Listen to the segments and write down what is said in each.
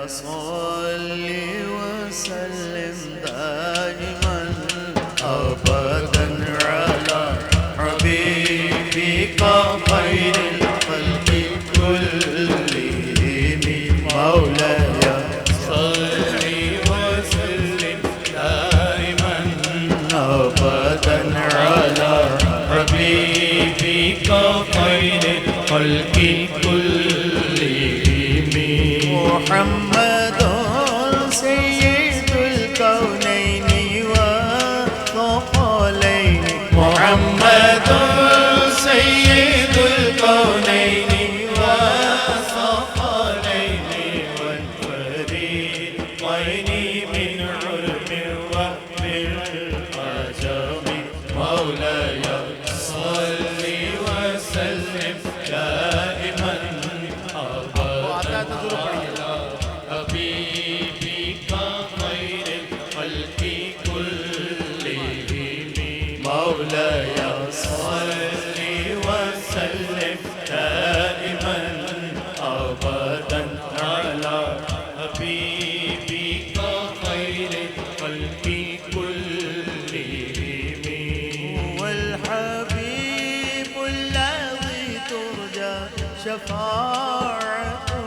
صل وسلم دائما أبدا على حبيبك خير الخلق كلهم مولاي صل وسلم دائما أبدا على حبيبك خير الخلق كلهم محمد سيد الكونين والثقلين محمد سيد الكونين والثقلين والفريقين من علم ومن عجم مولاي صل وسلم دائما أبدا حبيبك خير الخلق كلهم مولاي صل وسلم دائما أبدا على حبيبك خير الخلق كلهم والحبيب الذي ترجى شفاعته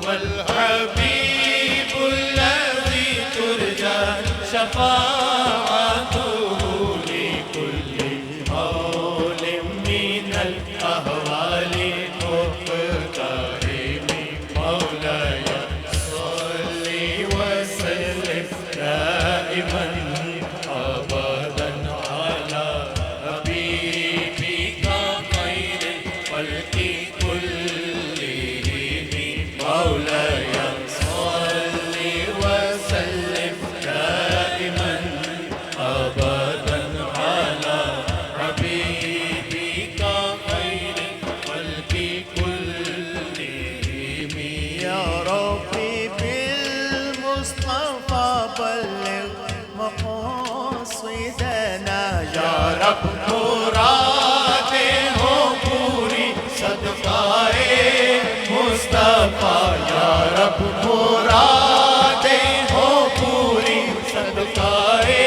والحبيب الذي ترجى شفاعته لكل هول من الأهوال مقترب مولاي صل وسلم دائما أبدا على حبيبك خير الخلق كلهم مولاي صل وسلم دائما أبدا على حبيبك خير الخلق كلهم يا ربي بالمصطفى بلغ مقاصدنا يا رب مراده پوری صدقائے مصطفیٰ یا رب مراده پوری صدقائے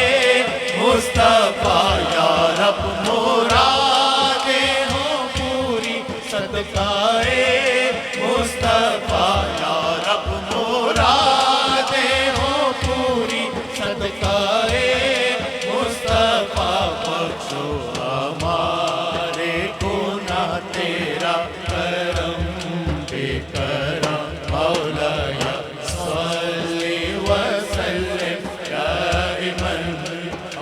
مصطفیٰ یا رب مراده پوری صدقائے مصطفیٰ یا رب مراده پوری صدقائے مصطفیٰ بخشو ہمارے گناہ تیرا کرم بے کرم مولاي صل وسلم دائما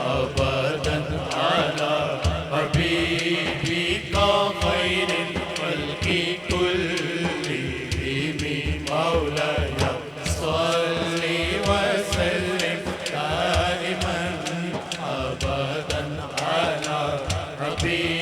أبدا على حبيبك خير الخلق كلهم مولاي صل وسلم دائما أبدا على حبيبك